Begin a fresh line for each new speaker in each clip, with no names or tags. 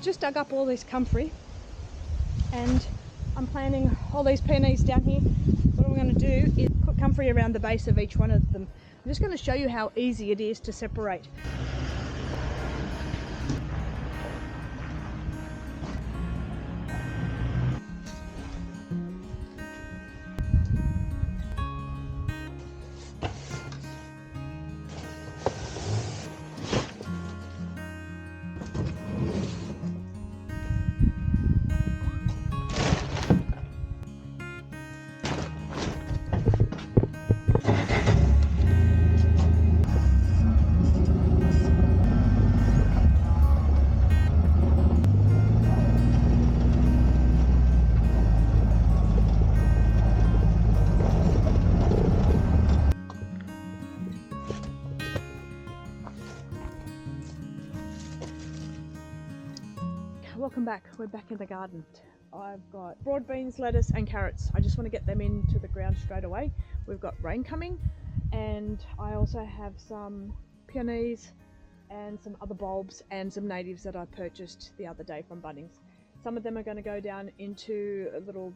just dug up all this comfrey and I'm planting all these peonies down here. What I'm going to do is put comfrey around the base of each one of them. I'm just going to show you how easy it is to separate. Welcome back. We're back in the garden. I've got broad beans, lettuce and carrots. I just want to get them into the ground straight away. We've got rain coming, and I also have some peonies and some other bulbs and some natives that I purchased the other day from Bunnings. Some of them are going to go down into a little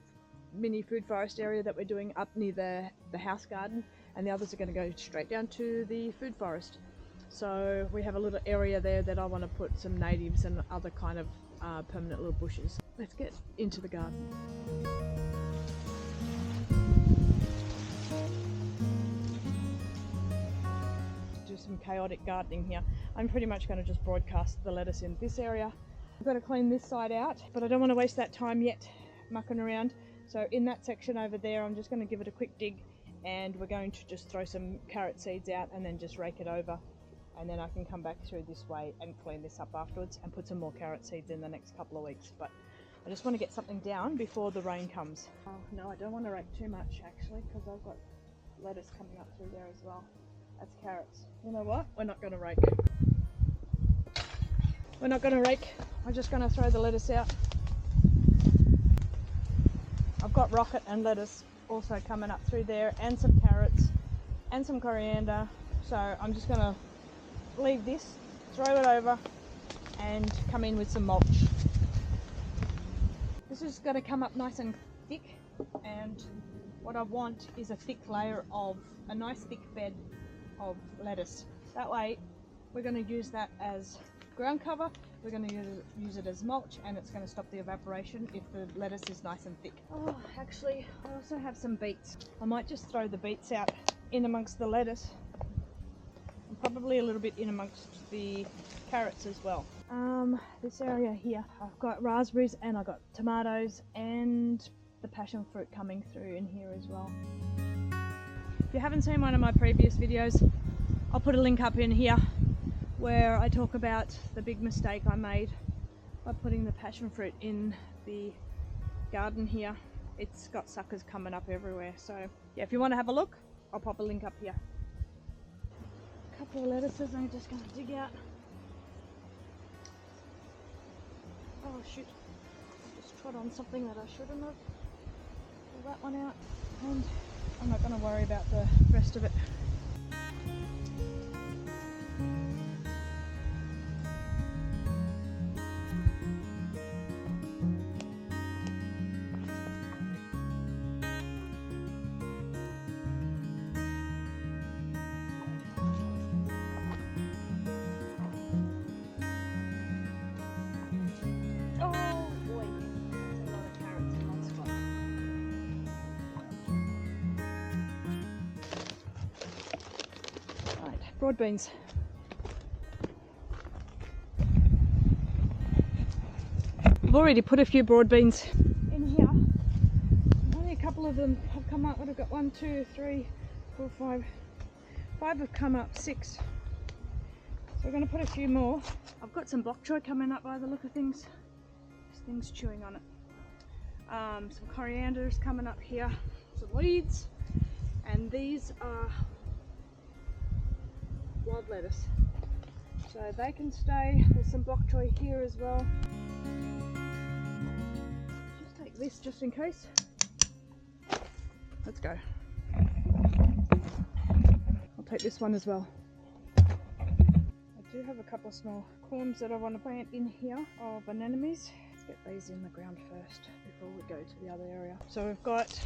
mini food forest area that we're doing up near the house garden, and the others are going to go straight down to the food forest. So we have a little area there that I want to put some natives and other kind of permanent little bushes. Let's get into the garden. Do some chaotic gardening here. I'm pretty much going to just broadcast the lettuce in this area. I've got to clean this side out, but I don't want to waste that time yet mucking around. So in that section over there, I'm just going to give it a quick dig, and we're going to just throw some carrot seeds out and then just rake it over. And then I can come back through this way and clean this up afterwards and put some more carrot seeds in the next couple of weeks. But I just want to get something down before the rain comes. Oh no, I don't want to rake too much actually, because I've got lettuce coming up through there as well. That's carrots. You know what? We're not going to rake. We're not going to rake. I'm just going to throw the lettuce out. I've got rocket and lettuce also coming up through there, and some carrots and some coriander. So I'm just going to leave this, throw it over and come in with some mulch. This is going to come up nice and thick, and what I want is a thick layer of a nice thick bed of lettuce. That way we're going to use that as ground cover, we're going to use it as mulch, and it's going to stop the evaporation if the lettuce is nice and thick. Oh, actually I also have some beets. I might just throw the beets out in amongst the lettuce. Probably a little bit in amongst the carrots as well. This area here, I've got raspberries and I've got tomatoes and the passion fruit coming through in here as well. If you haven't seen one of my previous videos, I'll put a link up in here where I talk about the big mistake I made by putting the passion fruit in the garden here. It's got suckers coming up everywhere. So yeah, if you want to have a look, I'll pop a link up here. Couple of lettuces I'm just going to dig out. Oh shoot, I just trod on something that I shouldn't have. Pull that one out, and I'm not going to worry about the rest of it. Broad beans. I've already put a few broad beans in here. Only a couple of them have come up. I've got 1, 2, 3, 4, 5. 5 have come up, 6. So we're going to put a few more. I've got some bok choy coming up by the look of things. This thing's chewing on it. Some coriander is coming up here. Some weeds. And these are wild lettuce, so they can stay. There's some bok choy here as well. Just take this just in case. Let's go. I'll take this one as well. I do have a couple of small corms that I want to plant in here of anemones. Let's get these in the ground first before we go to the other area. So we've got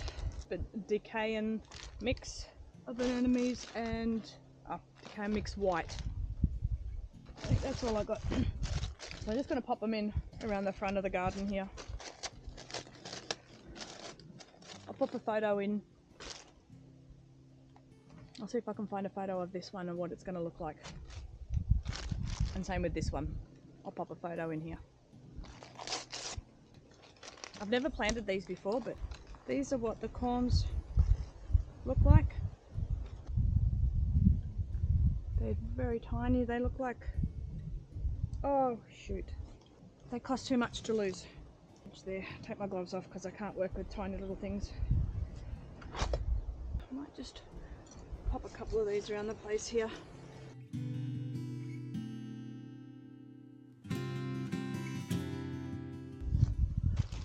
the decaying mix of anemones and decaying mix white. I think that's all I got. So I'm just going to pop them in around the front of the garden here. I'll pop a photo in. I'll see if I can find a photo of this one and what it's going to look like. And same with this one. I'll pop a photo in here. I've never planted these before, but these are what the corms look like. They're very tiny. They look like, oh shoot, they cost too much to lose. There, take my gloves off because I can't work with tiny little things. I might just pop a couple of these around the place here.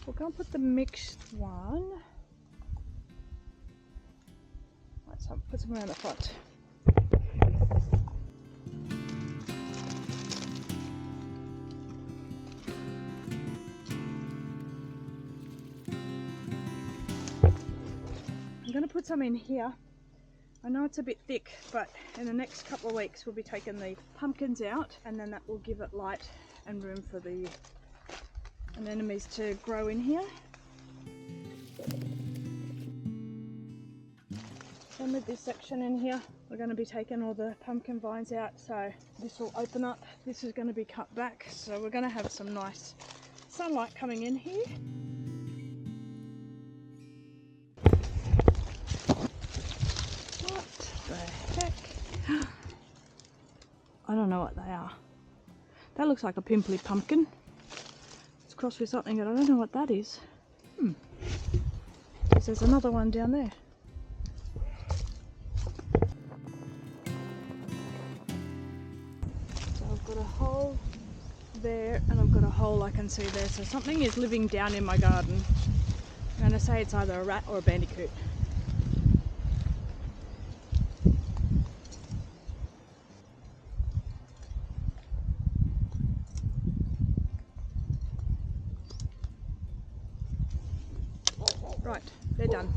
We'll go and put the mixed one. Let's put some around the front. I'm going to put some in here. I know it's a bit thick, but in the next couple of weeks we'll be taking the pumpkins out, and then that will give it light and room for the anemones to grow in here. And with this section in here, we're going to be taking all the pumpkin vines out, so this will open up. This is going to be cut back, so we're going to have some nice sunlight coming in here. I don't know what they are. That looks like a pimply pumpkin. It's crossed with something that I don't know what that is. There's another one down there. So I've got a hole there and I've got a hole I can see there. So something is living down in my garden. I'm going to say it's either a rat or a bandicoot. Right, they're done.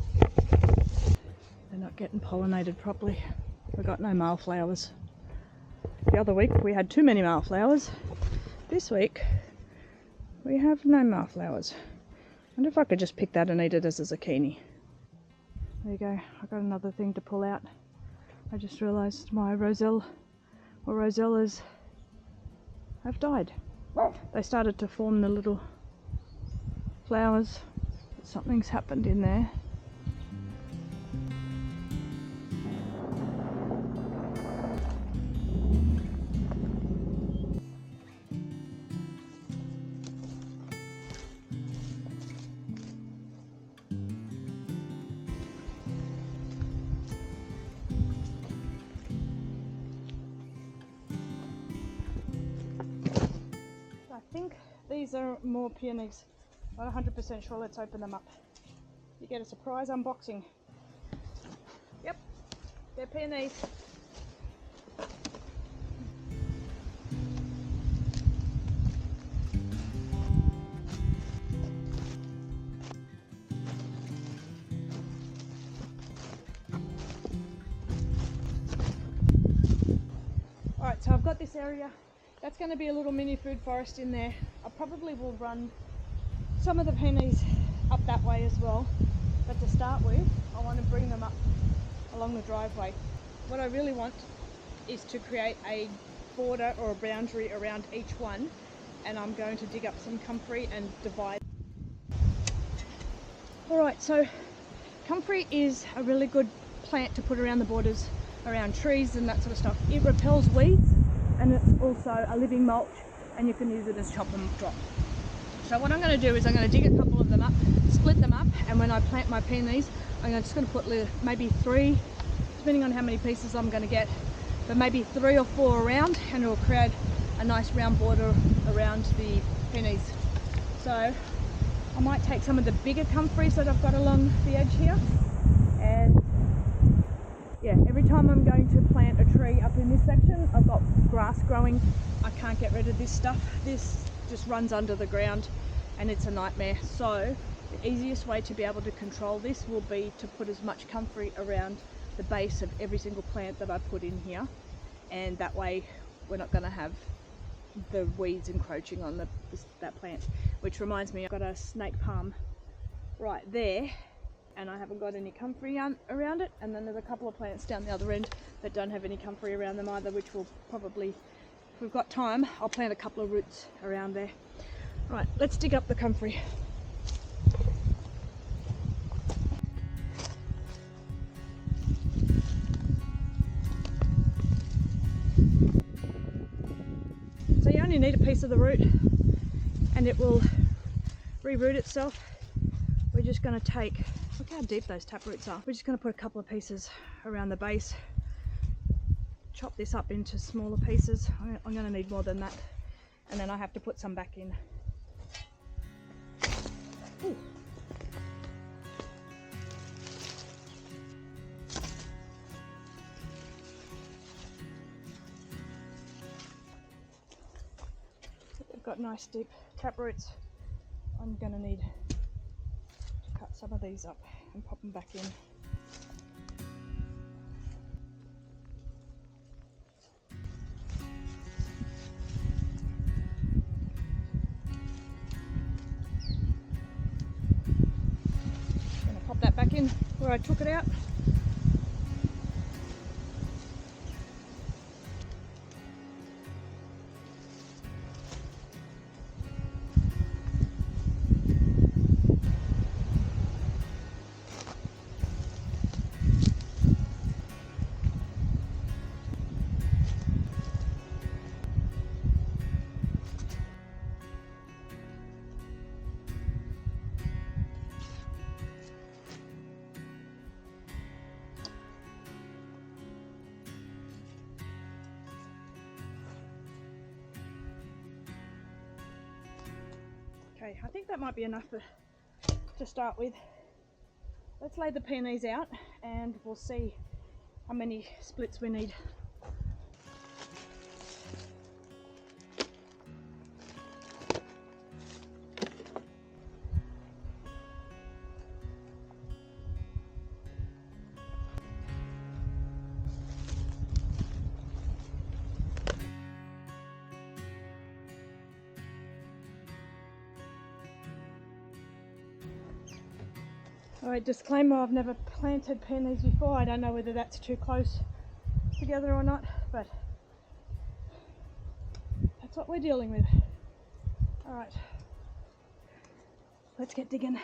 They're not getting pollinated properly. We've got no male flowers. The other week we had too many male flowers. This week we have no male flowers. I wonder if I could just pick that and eat it as a zucchini. There you go, I got another thing to pull out. I just realised my rosellas have died. They started to form the little flowers. Something's happened in there. I think these are more peonies. Not 100% sure. Let's open them up. You get a surprise unboxing. Yep, they're peonies. Alright, so I've got this area. That's going to be a little mini food forest in there. I probably will run some of the peonies up that way as well, but to start with I want to bring them up along the driveway. What I really want is to create a border or a boundary around each one, and I'm going to dig up some comfrey and divide. Alright, so comfrey is a really good plant to put around the borders, around trees and that sort of stuff. It repels weeds and it's also a living mulch, and you can use it as chop and drop. So what I'm going to do is I'm going to dig a couple of them up, split them up, and when I plant my peonies, I'm just going to put maybe 3, depending on how many pieces I'm going to get, but maybe 3 or 4 around, and it will create a nice round border around the peonies. So I might take some of the bigger comfreys that I've got along the edge here, and yeah, every time I'm going to plant a tree up in this section, I've got grass growing I can't get rid of this stuff. This just runs under the ground and it's a nightmare. So the easiest way to be able to control this will be to put as much comfrey around the base of every single plant that I put in here, and that way we're not going to have the weeds encroaching on that plant. Which reminds me, I've got a snake palm right there and I haven't got any comfrey around it, and then there's a couple of plants down the other end that don't have any comfrey around them either, which will probably, if we've got time, I'll plant a couple of roots around there. Right, let's dig up the comfrey. So you only need a piece of the root and it will reroot itself. We're just going to take, look how deep those tap roots are. We're just going to put a couple of pieces around the base, chop this up into smaller pieces. I'm going to need more than that, and then I have to put some back in. Ooh. They've got nice deep tap roots. I'm going to need to cut some of these up and pop them back in. Pop that back in where I took it out. Okay, I think that might be enough to start with. Let's lay the peonies out and we'll see how many splits we need. Alright, disclaimer, I've never planted peonies before. I don't know whether that's too close together or not, but that's what we're dealing with. Alright, let's get digging.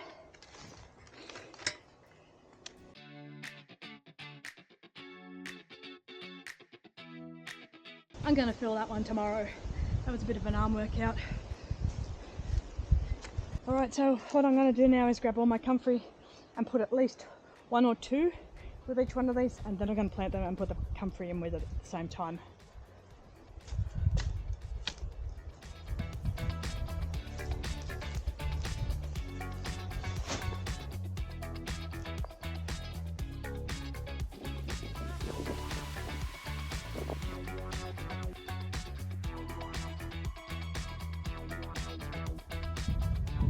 I'm going to fill that one tomorrow. That was a bit of an arm workout. Alright, so what I'm going to do now is grab all my comfrey and put at least 1 or 2 with each one of these, and then I'm going to plant them and put the comfrey in with it at the same time.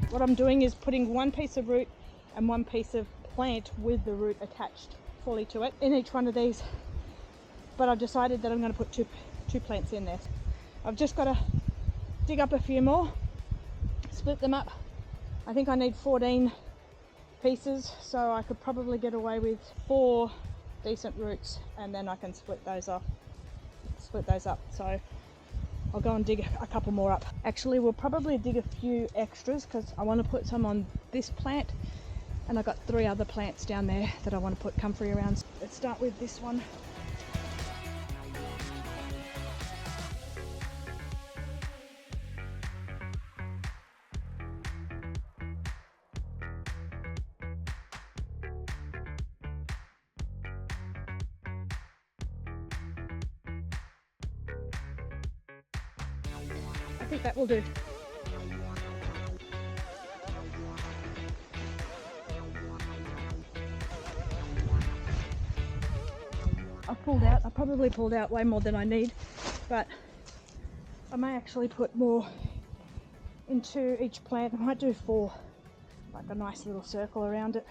What I'm doing is putting one piece of root and one piece of plant with the root attached fully to it in each one of these, but I've decided that I'm going to put two plants in there. I've just got to dig up a few more, split them up. I think I need 14 pieces, so I could probably get away with 4 decent roots, and then I can split those up. So I'll go and dig a couple more up. Actually, we'll probably dig a few extras because I want to put some on this plant, and I've got 3 other plants down there that I want to put comfrey around. Let's start with this one. I think that will do. I probably pulled out way more than I need, but I may actually put more into each plant. I might do 4, like a nice little circle around it.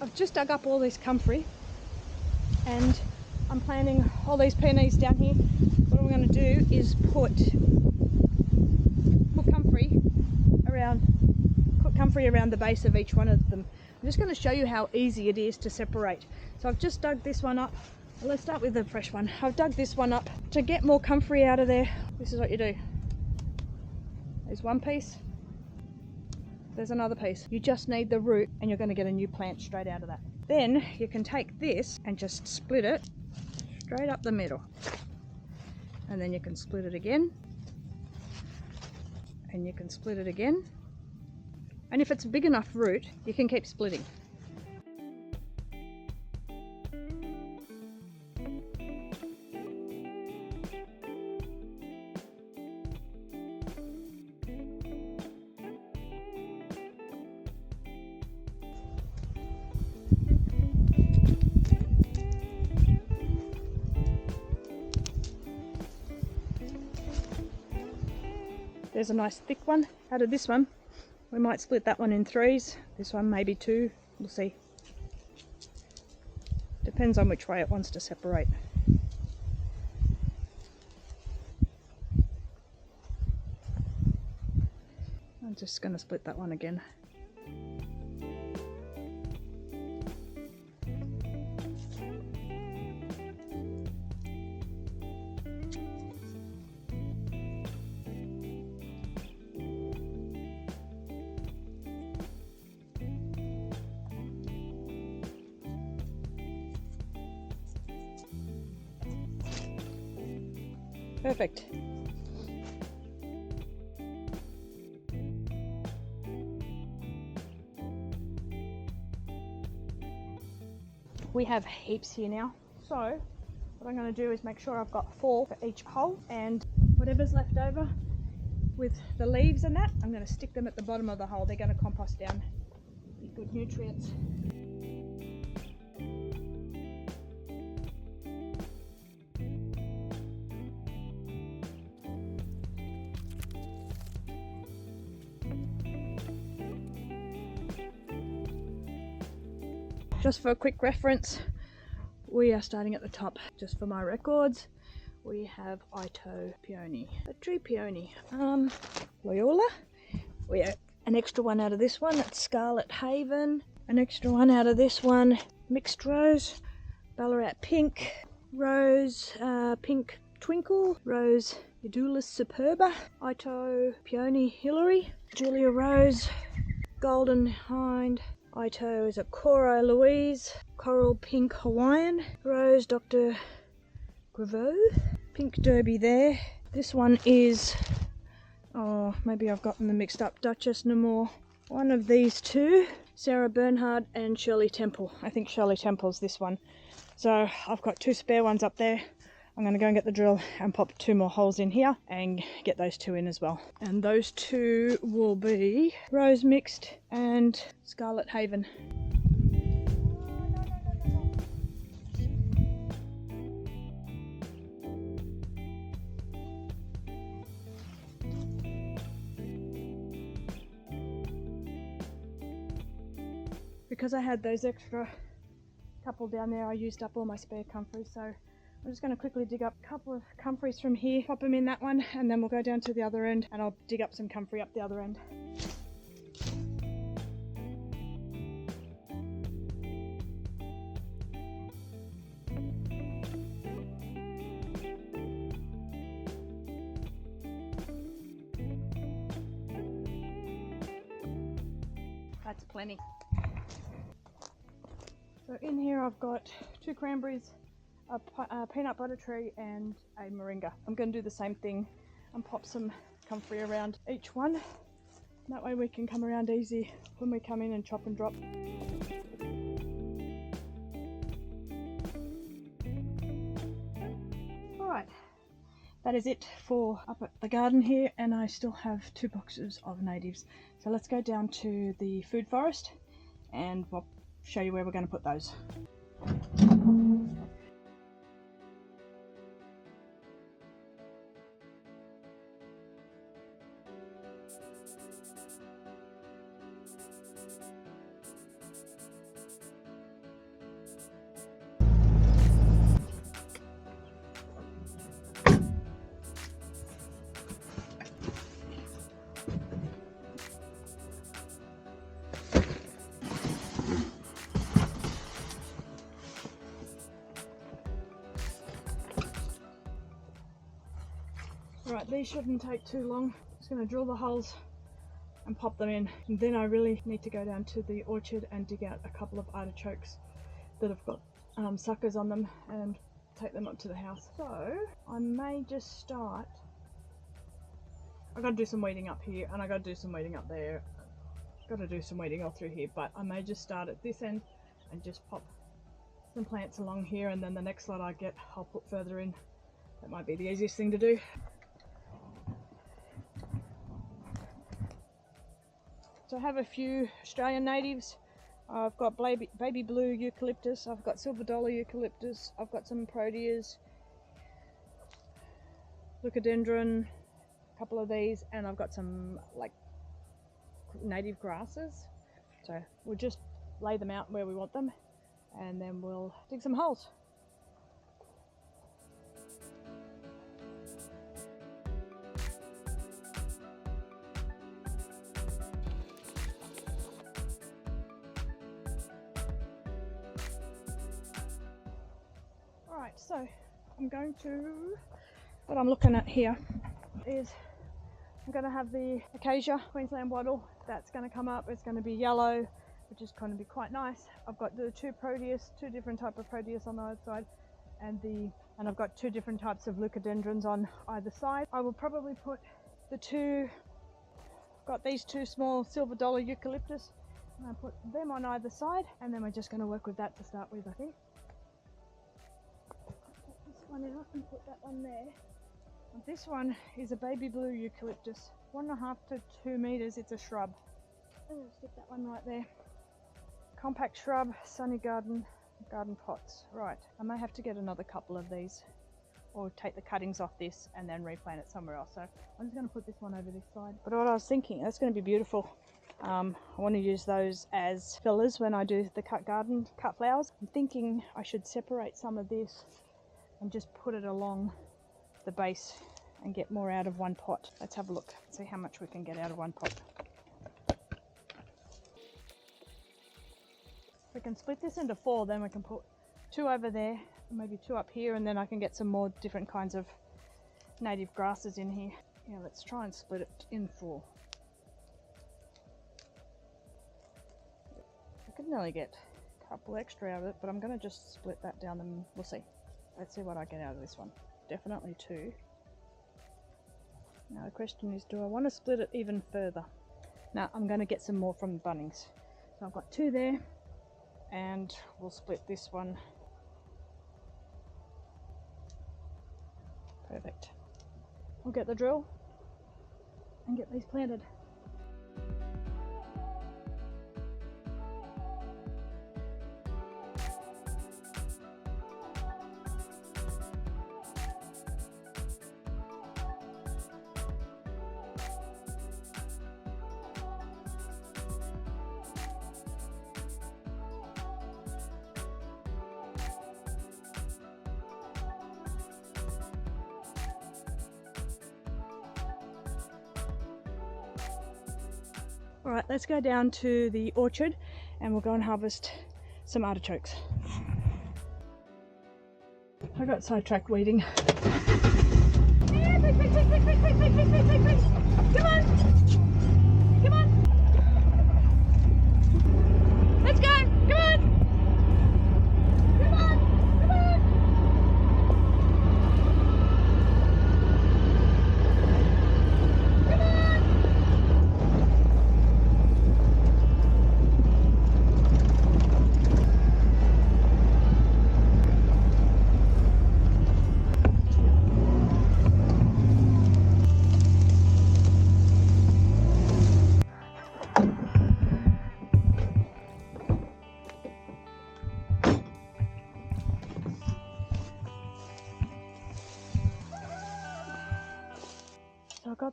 I've just dug up all this comfrey and I'm planting all these peonies down here. What I'm going to do is put comfrey around the base of each one of them. I'm just going to show you how easy it is to separate. So I've just dug this one up. Let's start with the fresh one. I've dug this one up. To get more comfrey out of there, this is what you do. There's one piece. There's another piece. You just need the root and you're going to get a new plant straight out of that. Then you can take this and just split it straight up the middle. And then you can split it again. And you can split it again. And if it's a big enough root, you can keep splitting. There's a nice thick one. Out of this one, we might split that one in 3s. This one maybe 2. We'll see. Depends on which way it wants to separate. I'm just going to split that one again. Perfect. We have heaps here now. So what I'm going to do is make sure I've got 4 for each hole, and whatever's left over with the leaves and that, I'm going to stick them at the bottom of the hole. They're going to compost down, be good nutrients. Just for a quick reference, we are starting at the top. Just for my records, we have Ito Peony, a tree peony, Loyola. We have an extra one out of this one, that's Scarlet Haven. An extra one out of this one, Mixed Rose, Ballarat Pink, Rose Pink Twinkle, Rose Edulus Superba, Ito Peony Hillary, Julia Rose, Golden Hind, Ito is a Cora Louise, Coral Pink Hawaiian, Rose Dr. Graveau, Pink Derby there. This one is, oh maybe I've gotten them mixed up, Duchess Namor. One of these two, Sarah Bernhard and Shirley Temple. I think Shirley Temple's this one. So I've got 2 spare ones up there. I'm going to go and get the drill and pop 2 more holes in here and get those 2 in as well. And those 2 will be Rose Mixed and Scarlet Haven. Because I had those extra couple down there, I used up all my spare comfrey, so I'm just going to quickly dig up a couple of comfreys from here, pop them in that one, and then we'll go down to the other end and I'll dig up some comfrey up the other end. That's plenty. So in here I've got 2 cranberries, a peanut butter tree and a moringa. I'm going to do the same thing and pop some comfrey around each one. That way we can come around easy when we come in and chop and drop. Alright, that is it for up at the garden here, and I still have 2 boxes of natives. So let's go down to the food forest and we'll show you where we're going to put those. Right, these shouldn't take too long. Just going to drill the holes and pop them in. And then I really need to go down to the orchard and dig out a couple of artichokes that have got suckers on them and take them up to the house. So I may just start. I've got to do some weeding up here, and I've got to do some weeding up there. Got to do some weeding all through here, but I may just start at this end and just pop some plants along here, and then the next lot I get I'll put further in. That might be the easiest thing to do. So I have a few Australian natives. I've got baby blue eucalyptus, I've got silver dollar eucalyptus, I've got some proteas, leucodendron, a couple of these, and I've got some like native grasses. So we'll just lay them out where we want them, and then we'll dig some holes. Alright, so what I'm looking at here is I'm going to have the acacia Queensland wattle. That's going to come up. It's going to be yellow, which is going to be quite nice. I've got the 2 proteus, 2 different types of proteus on the other side, and I've got 2 different types of leucodendrons on either side. I will probably put got these 2 small silver dollar eucalyptus, and I put them on either side, and then we're just going to work with that to start with, I think. One out and put that one there. And this one is a baby blue eucalyptus, 1.5 to 2 meters. It's a shrub. I'm going to stick that one right there. Compact shrub, sunny garden pots. Right, I may have to get another couple of these, or take the cuttings off this and then replant it somewhere else. So I'm just going to put this one over this side. But what I was thinking, that's going to be beautiful. I want to use those as fillers when I do the cut flowers. I'm thinking I should separate some of this and just put it along the base and get more out of one pot. Let's have a look, see how much we can get out of one pot. We can split this into 4, then we can put 2 over there, maybe 2 up here, and then I can get some more different kinds of native grasses in here. Yeah, let's try and split it in 4. I could nearly get a couple extra out of it, but I'm going to just split that down and we'll see. Let's see what I get out of this one. Definitely 2. Now the question is, do I want to split it even further? Now I'm going to get some more from Bunnings. So I've got 2 there, and we'll split this one. Perfect. We'll get the drill and get these planted. Alright, let's go down to the orchard and we'll go and harvest some artichokes. I got sidetracked weeding. Yeah, quick, quick, quick, quick, quick, quick, quick, quick, quick, quick. Come on! Come on! Let's go! Come on! Come on! Come on! Come on!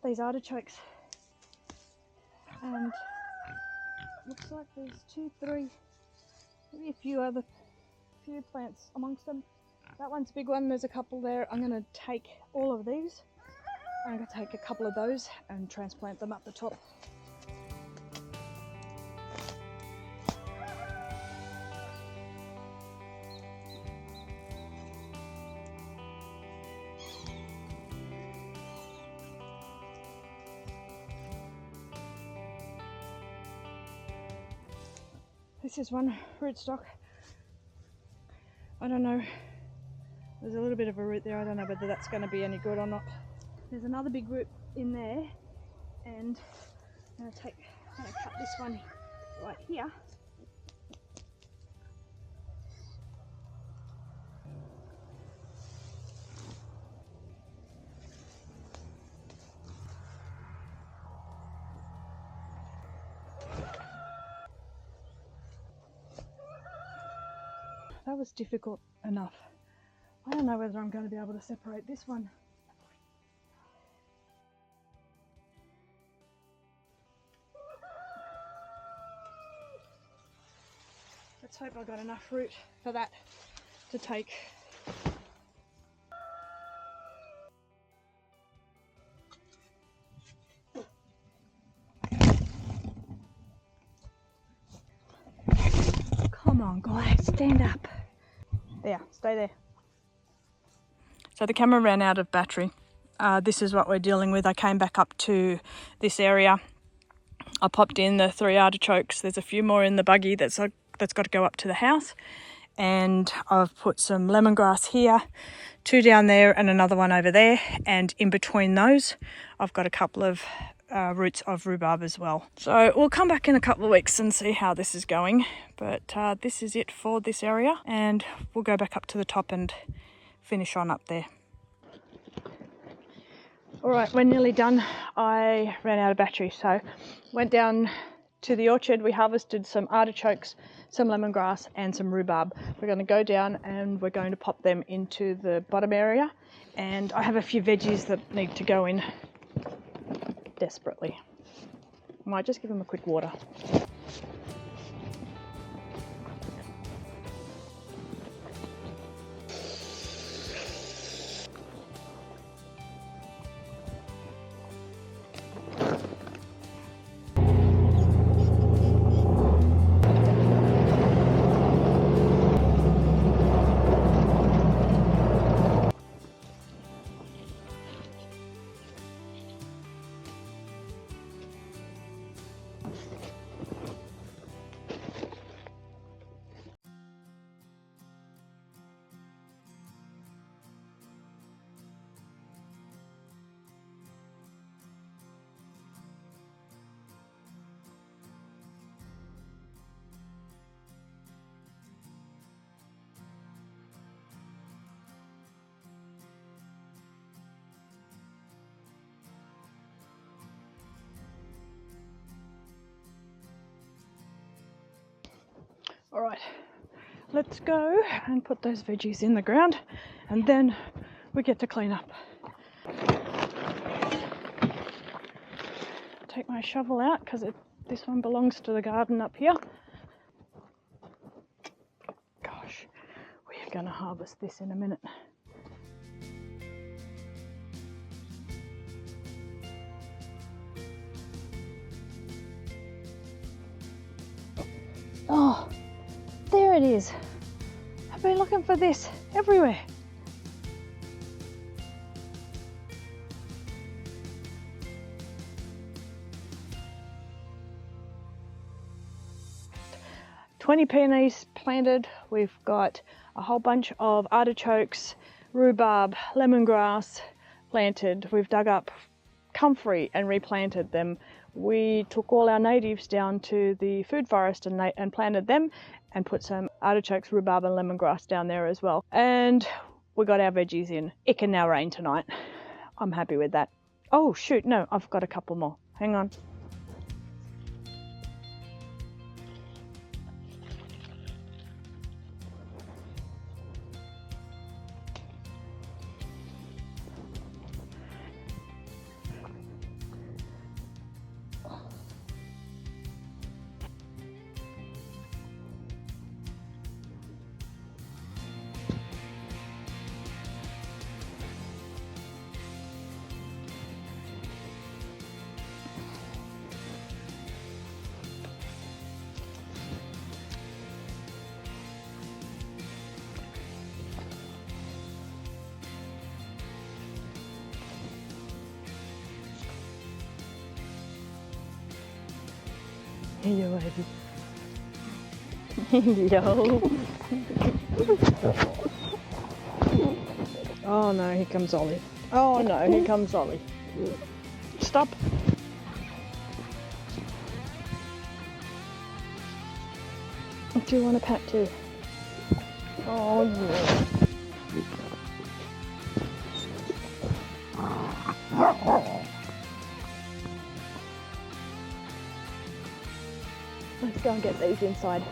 got these artichokes, and looks like there's 2, 3, maybe a few plants amongst them. That one's a big one, there's a couple there. I'm going to take all of these, I'm going to take a couple of those and transplant them up the top. This is one rootstock. I don't know, there's a little bit of a root there, I don't know whether that's going to be any good or not. There's another big root in there, and I'm going to cut this one right here. That was difficult enough. I don't know whether I'm going to be able to separate this one. Let's hope I got enough root for that to take. Come on, guys, stand up. There, stay there. So the camera ran out of battery. This is what we're dealing with. I came back up to this area. I popped in the 3 artichokes. There's a few more in the buggy that's got to go up to the house. And I've put some lemongrass here, 2 down there and another one over there. And in between those, I've got a couple of roots of rhubarb as well. So we'll come back in a couple of weeks and see how this is going. But this is it for this area. And we'll go back up to the top and finish on up there. Alright, we're nearly done. I ran out of battery, so went down to the orchard. We harvested some artichokes, some lemongrass and some rhubarb. We're going to go down and we're going to pop them into the bottom area. And I have a few veggies that need to go in desperately. I might just give them a quick water. Alright, let's go and put those veggies in the ground and then we get to clean up. Take my shovel out because this one belongs to the garden up here. Gosh, we are going to harvest this in a minute. Oh, there it is. I've been looking for this everywhere. "20 peonies planted. We've got a whole bunch of artichokes, rhubarb, lemongrass planted. We've dug up comfrey and replanted them. We took all our natives down to the food forest and planted them and put some artichokes, rhubarb and lemongrass down there as well. And we got our veggies in. It can now rain tonight. I'm happy with that. Oh shoot, no, I've got a couple more. Hang on. Yo, Yo. Oh no, here comes Ollie. Oh no, here comes Ollie. Stop. Do you want a pat too? Oh yeah. Let's go and get these inside.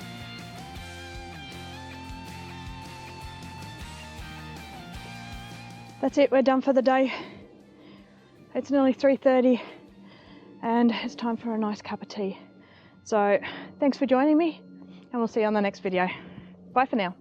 That's it, we're done for the day. It's nearly 3:30 and it's time for a nice cup of tea. So thanks for joining me and we'll see you on the next video. Bye for now.